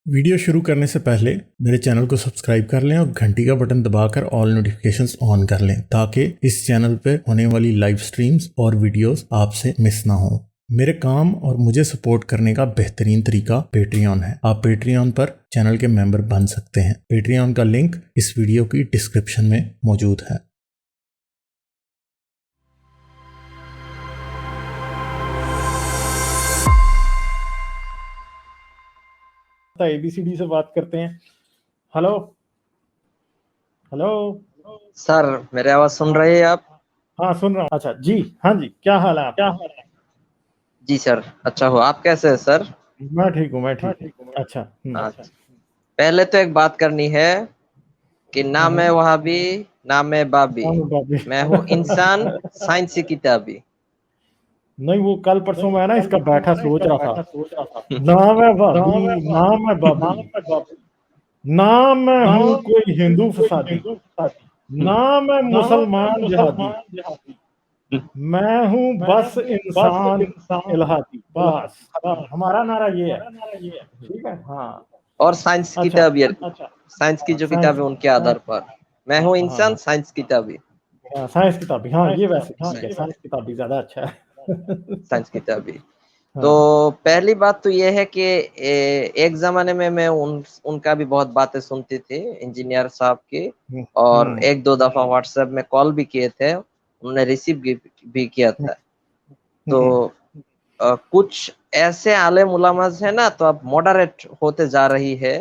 Video शुरू करने से पहले मेरे चैनल को सब्सक्राइब कर लें और घंटी का बटन दबाकर ऑल नोटिफिकेशंस ऑन कर लें ताकि इस चैनल पर होने वाली लाइव स्ट्रीम्स और वीडियोस आपसे मिस ना हो। मेरे काम और मुझे सपोर्ट करने का बेहतरीन तरीका पेट्रियन है। आप पेट्रियन पर चैनल के मेंबर बन सकते हैं। पेट्रियन का लिंक इस वीडियो की डिस्क्रिप्शन में मौजूद है। ABCD से बात करते हैं। हेलो हेलो सर, मेरे आवाज सुन रहे हैं आप? हाँ सुन रहा हूँ। अच्छा जी, हाँ जी, क्या हाल है आपका? जी सर, अच्छा हो। आप कैसे हैं सर? मैं ठीक हूँ, मैं ठीक हूँ। अच्छा पहले तो एक बात करनी है कि ना मैं वहाबी ना मैं बाबी, मैं हूँ इंसान साइंसी किताबी। नहीं, वो कल परसों मैं ना इसका बैठा सोच रहा था। ना मैं भाभी, ना मैं बाबी, ना मैं हूँ कोई हिंदू फसादी, ना मैं मुसलमान जिहादी, मैं हूँ बस इंसान इल्हादी। बस हमारा नारा ये है, ठीक है? हाँ और साइंस अच्छा किताबी, साइंस की जो किताब है उनके आधार पर मैं हूँ इंसान हाँ साइंस किताबी। साइंस किताबी, हाँ ये वैसे ठीक है, साइंस किताबी ज्यादा अच्छा है। साइंस किताबी। तो हाँ पहली बात तो ये है कि एक जमाने में मैं उनका भी बहुत बातें सुनती थी, इंजीनियर साहब की, और एक दो दफा व्हाट्सएप में कॉल भी किए थे, उन्होंने रिसीव भी किया था। तो कुछ ऐसे आलेम उलमाज है ना, तो अब मॉडरेट होते जा रही है।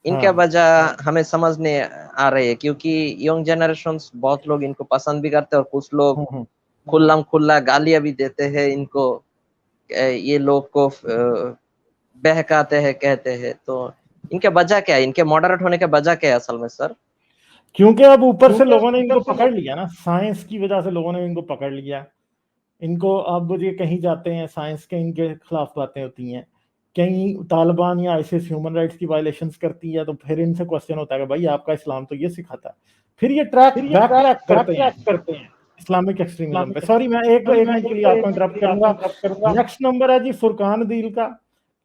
इनके वजह हमें समझ नहीं आ रही है, क्योंकि यंग जनरेशन बहुत लोग इनको पसंद भी करते हैं और कुछ लोग खुल्लम खुल्ला गालियां भी देते हैं इनको। ये लोग को बहकाते हैं, कहते हैं। तो इनके वजह क्या है, इनके मॉडरेट होने के वजह क्या है असल में सर? क्योंकि अब ऊपर से लोगों ने इनको पकड़ लिया ना, साइंस की वजह से लोगों ने इनको पकड़ लिया। इनको अब ये कहीं जाते हैं, साइंस के इनके खिलाफ बातें होती हैं, कहीं तालिबान या आईसिस ह्यूमन राइट्स की वायलेशंस करती है, तो फिर इनसे क्वेश्चन होता है कि भाई आपका इस्लाम तो ये सिखाता है। फिर ये बैक ट्रैक करते हैं इस्लामिक एक्सट्रीमिज्म पे। सॉरी, मैं एक मिनट के लिए आपको इंटरप्ट करूंगा। नेक्स्ट नंबर है जी फुरकान दील का,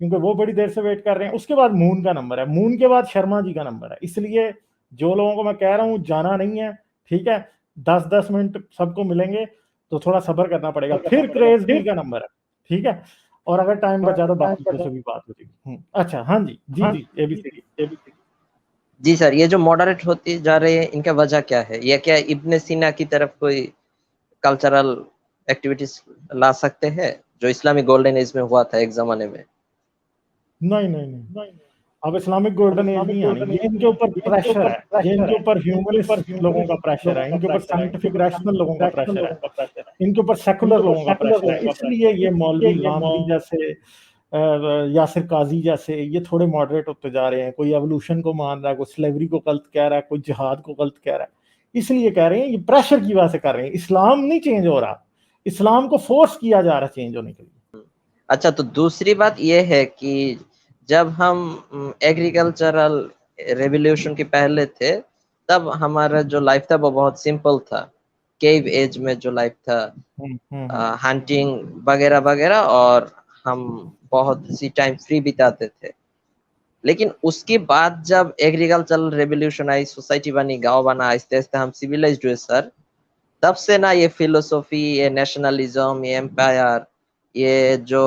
क्योंकि वो बड़ी देर से वेट कर रहे हैं। उसके बाद मून का नंबर है, मून के बाद शर्मा जी का नंबर है। इसलिए जो लोगों को मैं कह रहा हूँ जाना नहीं है, ठीक है? 10-10 मिनट सबको मिलेंगे, तो थोड़ा सब्र करना पड़ेगा। फिर क्रेज बी का नंबर है, ठीक है? और अगर टाइम बचा तो बाकी से भी बात हो जाएगी। अच्छा हाँ जी, जी ABCD। जी सर, ये जो मॉडरेट होती जा रही है, इनका वजह क्या है? ये क्या इब्ने सीना की तरफ कोई कल्चरल एक्टिविटीज ला सकते हैं, जो इस्लामिक गोल्डन एज में हुआ था एक जमाने में? नहीं, अब इस्लामिक गोल्डन एज नहीं आनी। ये इनके ऊपर प्रेशर है, ये इनके ऊपर ह्यूमनिस्ट लोगों का प्रेशर है, इनके ऊपर साइंटिफिक रैशनल लोगों का प्रेशर है, इनके ऊपर सेकुलर लोगों का प्रेशर है। इसलिए ये मौलवी गांधी जैसे, यासिर काजी जैसे, ये थोड़े मॉडरेट होते जा रहे हैं। कोई एवोल्यूशन को मान रहा है, कोई स्लेवरी को गलत कह रहा है, कोई जिहाद को गलत कह रहा है। इसलिए कह रहे हैं, ये प्रेशर की वजह से कर रहे हैं। इस्लाम नहीं चेंज हो रहा, इस्लाम को फोर्स किया जा रहा है चेंज होने के लिए। अच्छा, तो दूसरी बात यह है कि जब हम एग्रीकल्चरल रेवोल्यूशन के पहले थे, तब हमारा जो लाइफ था वो बहुत सिंपल था। केव एज में जो लाइफ था, हंटिंग वगैरह वगैरह, और हम बहुत सी टाइम फ्री बिताते थे। लेकिन उसके बाद जब एग्रीकल्चरल रेवोल्यूशन आई, सोसाइटी बनी, गांव बना, आहिस्ते आहिस्ते हम सिविलाइज्ड हुए सर, तब से ना ये फिलोसॉफी, ये नेशनलिज्म, ये एम्पायर, ये जो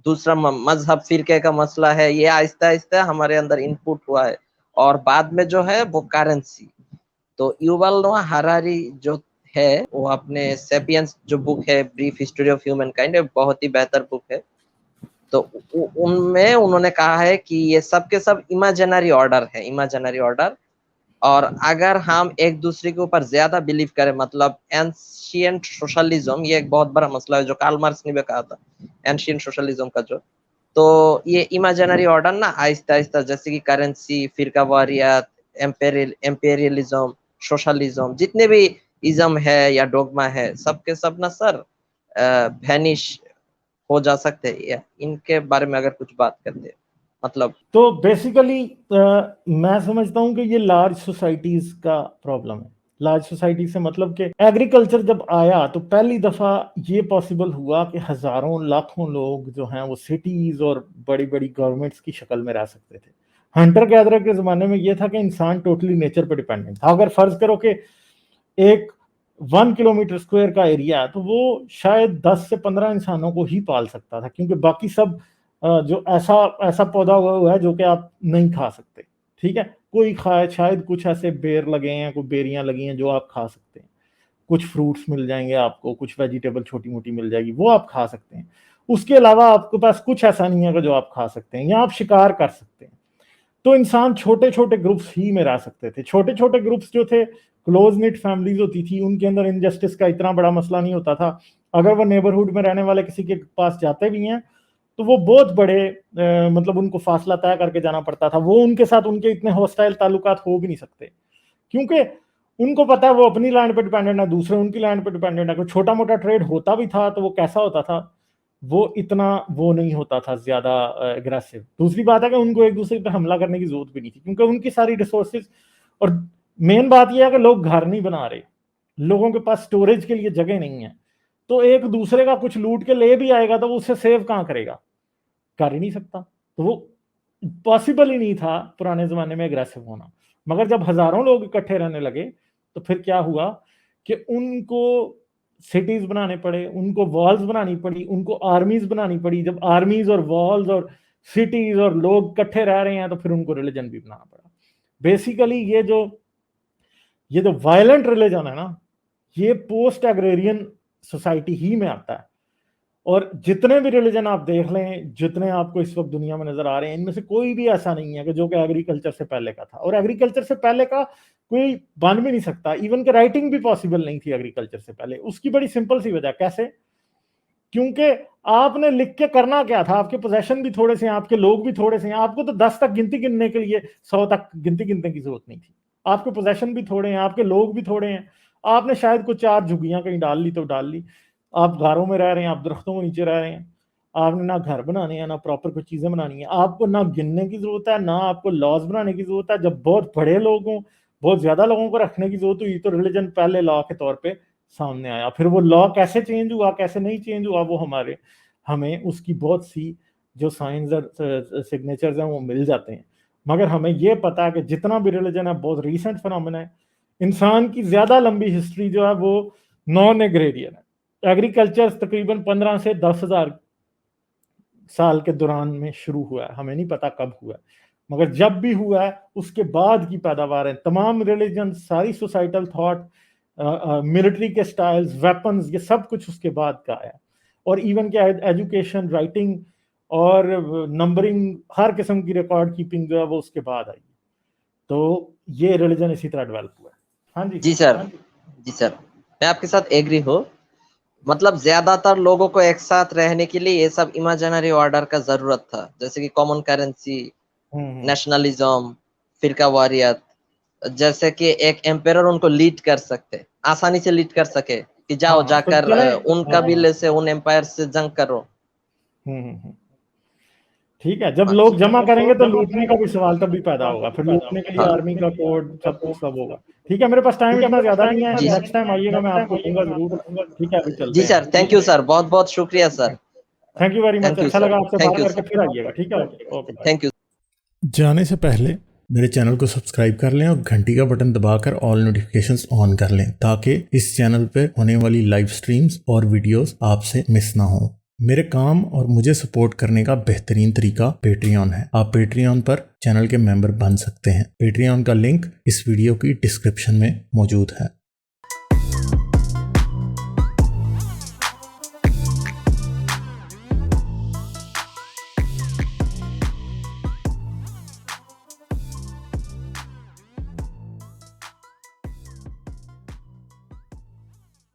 दूसरा मजहब फिरके का मसला है, ये आहिस्ता आहिस्ता हमारे अंदर इनपुट हुआ है। और बाद में जो है वो करेंसी। तो युval नोआ हरारी जो है, वो अपने सेपियंस जो बुक है, brief history of human kind, बहुत ही बेहतर बुक है। तो उनमें उन्होंने कहा है कि ये सब के सब इमेजिनरी ऑर्डर है, इमेजिनरी ऑर्डर। और अगर हम एक दूसरे के ऊपर ज्यादा बिलीव करें, मतलब एंशिएंट सोशलिज्म, ये एक बहुत बड़ा मसला है जो कार्ल मार्क्स ने भी कहा था, एंशिएंट सोशलिज्म का जो। तो ये इमेजिनरी ऑर्डर ना आहिस्ता आहिस्ता, जैसे कि करेंसी, फिरका वारियत, एम्पेरियलिज्म, सोशलिज्म, जितने भी इज्म है या डोगमा है, सबके सब ना सर वैनिश हो जा सकते हैं। इनके बारे में अगर कुछ बात करते हैं, मतलब तो बेसिकली मैं समझता हूँ कि ये लार्ज सोसाइटीज का प्रॉब्लम है। लार्ज सोसाइटी से मतलब कि एग्रीकल्चर जब आया तो पहली दफा ये पॉसिबल हुआ कि हजारों लाखों लोग जो हैं वो सिटीज और बड़ी बड़ी गवर्नमेंट्स की शक्ल में रह सकते थे। हंटर गैदरर के जमाने में ये था कि इंसान टोटली नेचर पर डिपेंडेंट था। अगर फर्ज करो कि एक 1 किलोमीटर स्क्वायर का एरिया है तो वो शायद 10 से 15 इंसानों को ही पाल सकता था, क्योंकि बाकी सब जो ऐसा पौधा हुआ है जो कि आप नहीं खा सकते, ठीक है। कोई खाए, शायद कुछ ऐसे बेर लगे हैं, कोई बेरियां लगी हैं जो आप खा सकते हैं, कुछ फ्रूट्स मिल जाएंगे आपको, कुछ वेजिटेबल छोटी मोटी मिल जाएगी, वो आप खा सकते हैं। उसके अलावा आपके पास कुछ ऐसा नहीं है जो आप खा सकते हैं, या आप शिकार कर सकते हैं। तो इंसान छोटे छोटे ग्रुप्स ही में रह सकते थे। छोटे छोटे ग्रुप्स जो थे, क्लोज निट फैमिलीज होती थी, उनके अंदर इनजस्टिस का इतना बड़ा मसला नहीं होता था। अगर वो नेबरहुड में रहने वाले किसी के पास जाते भी हैं तो वो बहुत बड़े मतलब उनको फासला तय करके जाना पड़ता था। वो उनके साथ उनके इतने हॉस्टाइल ताल्लुकात हो भी नहीं सकते, क्योंकि उनको पता है वो अपनी लैंड पे डिपेंडेंट है, दूसरे उनकी लैंड पे डिपेंडेंट है। कोई छोटा मोटा ट्रेड होता भी था तो वो कैसा होता था, वो इतना वो नहीं होता था ज्यादा एग्रेसिव। दूसरी बात है कि उनको एक दूसरे पर हमला करने की जरूरत भी नहीं थी, क्योंकि उनकी सारी रिसोर्सेज, और मेन बात यह है कि लोग घर नहीं बना रहे, लोगों के पास स्टोरेज के लिए जगह नहीं है। तो एक दूसरे का कुछ लूट के ले भी आएगा तो वो उससे सेव कहाँ करेगा, कर ही नहीं सकता। तो वो पॉसिबल ही नहीं था पुराने जमाने में एग्रेसिव होना। मगर जब हजारों लोग इकट्ठे रहने लगे तो फिर क्या हुआ कि उनको सिटीज बनाने पड़े, उनको वॉल्स बनानी पड़ी, उनको आर्मीज बनानी पड़ी। जब आर्मीज और वॉल्स और सिटीज और लोग इकट्ठे रह रहे हैं तो फिर उनको रिलीजन भी बनाना पड़ा। बेसिकली ये जो वायलेंट रिलीजन है ना, ये पोस्ट एग्रेरियन सोसाइटी ही में आता है। और जितने भी रिलीजन आप देख लें, जितने आपको इस वक्त दुनिया में नजर आ रहे हैं, इनमें से कोई भी ऐसा नहीं है कि जो कि एग्रीकल्चर से पहले का था। और एग्रीकल्चर से पहले का कोई बन भी नहीं सकता, इवन के राइटिंग भी पॉसिबल नहीं थी एग्रीकल्चर से पहले। उसकी बड़ी सिंपल सी वजह, कैसे? क्योंकि आपने लिख के करना क्या था, आपके पोजेशन भी थोड़े से हैं, आपके लोग भी थोड़े से हैं। आपको तो 10 तक गिनती गिनने के लिए 100 तक गिनती गिनने की जरूरत नहीं थी। आपके पोजेशन भी थोड़े हैं, आपके लोग भी थोड़े हैं। आपने शायद कुछ 4 झुग्गियां कहीं डाल ली तो डाल ली। आप घरों में रह रहे हैं, आप दरख्तों के नीचे रह रहे हैं। आपने ना घर बनाने हैं, ना प्रॉपर कुछ चीजें बनानी है। आपको ना गिनने की जरूरत है, ना आपको लॉज बनाने की जरूरत है। जब बहुत बड़े लोग हों, बहुत ज्यादा लोगों को रखने की जरूरत हुई तो रिलीजन पहले लॉ के तौर पे सामने आया। फिर वो लॉ कैसे चेंज हुआ, कैसे नहीं चेंज हुआ, वो हमें उसकी बहुत सी जो साइंस और सिग्नेचर्स हैं वो मिल जाते हैं। मगर हमें ये पता है कि जितना भी रिलीजन है बहुत रीसेंट फिनोमेना है। इंसान की ज्यादा लंबी हिस्ट्री जो है वो नॉन एग्रेरियन है। एग्रीकल्चर तकरीबन 15 से 10,000 साल के दौरान में शुरू हुआ है, हमें नहीं पता कब हुआ है, मगर जब भी हुआ है उसके बाद की पैदावार है। तमाम रिलीजन, सारी सोसाइटल थॉट, मिलिट्री के स्टाइल्स, वेपन्स, ये सब कुछ उसके बाद का आया। और इवन क्या है, एजुकेशन, राइटिंग और नंबरिंग, हर किस्म की रिकॉर्ड कीपिंग जो है वो उसके बाद आई। तो ये रिलीजन इसी तरह डेवलप हुआ है। हाँ जी जी सर, जी सर, मैं आपके साथ एग्री हूँ। मतलब ज्यादातर लोगों को एक साथ रहने के लिए ये सब इमेजिनरी ऑर्डर का जरूरत था, जैसे कि कॉमन करेंसी, नेशनलिज्म, फिरका वारियत, जैसे कि एक एम्पायर उनको लीड कर सकते, आसानी से लीड कर सके कि जाओ हाँ, जाकर तो उन कबीले से, उन एम्पायर से जंग करो। ठीक है, जब लोग जमा करेंगे तो लूटने का भी सवाल तभी पैदा होगा। फिर लूटने के लिए आर्मी का कोड सब कुछ सब होगा। ठीक है, मेरे पास टाइम इतना ज्यादा नहीं है, नेक्स्ट टाइम आइएगा मैं आपको लूंगा जरूर। ठीक है, अभी चलते जी हैं। सर, थैंक यू सर, बहुत बहुत शुक्रिया sir. Thank you very much, Thank you, अच्छा sir. लगा आपसे Thank बात you, करके। sir. फिर आइएगा, ठीक है? Okay, bye. Thank you. जाने से पहले मेरे चैनल को सब्सक्राइब कर लें और घंटी का बटन दबाकर ऑल नोटिफिकेशंस ऑन कर लें, ताकि इस चैनल पर होने वाली लाइव स्ट्रीम्स और वीडियोस आपसे मिस ना हो। मेरे काम और मुझे सपोर्ट करने का बेहतरीन तरीका पेट्रियन है। आप पेट्रियन पर चैनल के मेंबर बन सकते हैं। पेट्रियन का लिंक इस वीडियो की डिस्क्रिप्शन में मौजूद है।